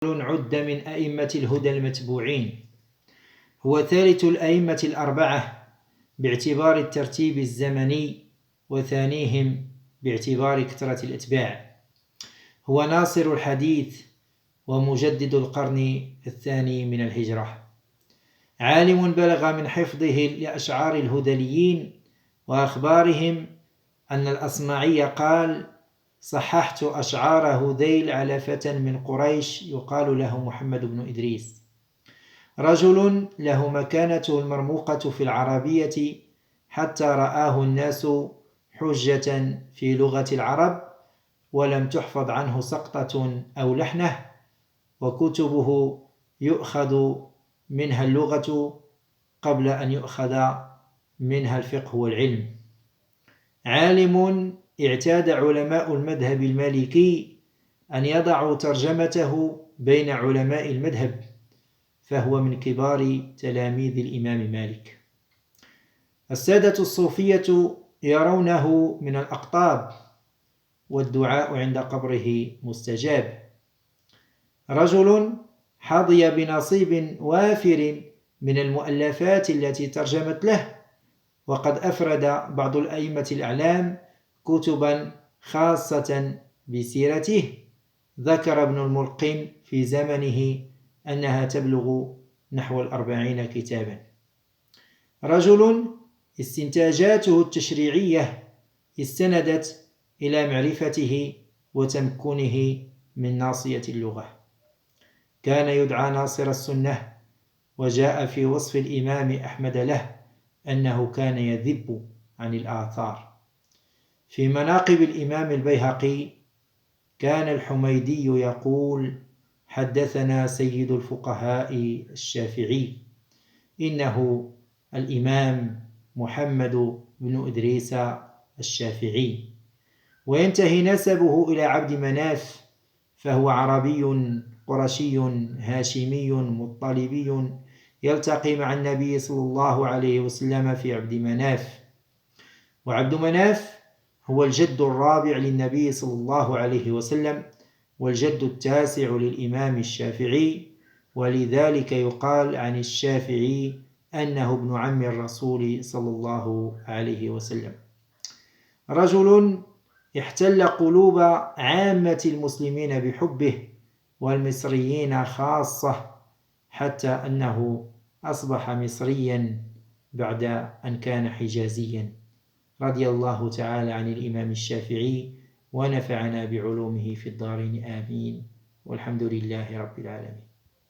عد من أئمة الهدى المتبوعين، هو ثالث الأئمة الأربعة باعتبار الترتيب الزمني، وثانيهم باعتبار كثرة الأتباع. هو ناصر الحديث ومجدد القرن الثاني من الهجرة، عالم بلغ من حفظه لأشعار الهذليين وأخبارهم أن الأصمعي قال: صححت أشعار هذيل على فتى من قريش يقال له محمد بن إدريس، رجل له مكانته المرموقة في العربية حتى رآه الناس حجة في لغة العرب، ولم تحفظ عنه سقطة أو لحنة، وكتبه يؤخذ منها اللغة قبل أن يؤخذ منها الفقه والعلم. عالم اعتاد علماء المذهب المالكي أن يضعوا ترجمته بين علماء المذهب، فهو من كبار تلاميذ الإمام مالك. السادة الصوفية يرونه من الأقطاب، والدعاء عند قبره مستجاب. رجل حظي بنصيب وافر من المؤلفات التي ترجمت له، وقد أفرد بعض الأئمة الأعلام كتبا خاصة بسيرته. ذكر ابن الملقن في زمنه أنها تبلغ نحو 40 كتابا. رجل استنتاجاته التشريعية استندت إلى معرفته وتمكنه من ناصية اللغة. كان يدعى ناصر السنة، وجاء في وصف الإمام أحمد له أنه كان يذب عن الآثار. في مناقب الإمام البيهقي كان الحميدي يقول: حدثنا سيد الفقهاء الشافعي إنه الإمام محمد بن إدريس الشافعي. وينتهي نسبه إلى عبد مناف، فهو عربي قرشي هاشمي مطلبي يلتقي مع النبي صلى الله عليه وسلم في عبد مناف. وعبد مناف هو الجد الرابع للنبي صلى الله عليه وسلم، والجد التاسع للإمام الشافعي، ولذلك يقال عن الشافعي أنه ابن عم الرسول صلى الله عليه وسلم. رجل احتل قلوب عامة المسلمين بحبه، والمصريين خاصة، حتى أنه أصبح مصريا بعد أن كان حجازيا. رضي الله تعالى عن الإمام الشافعي، ونفعنا بعلومه في الدارين آمين، والحمد لله رب العالمين.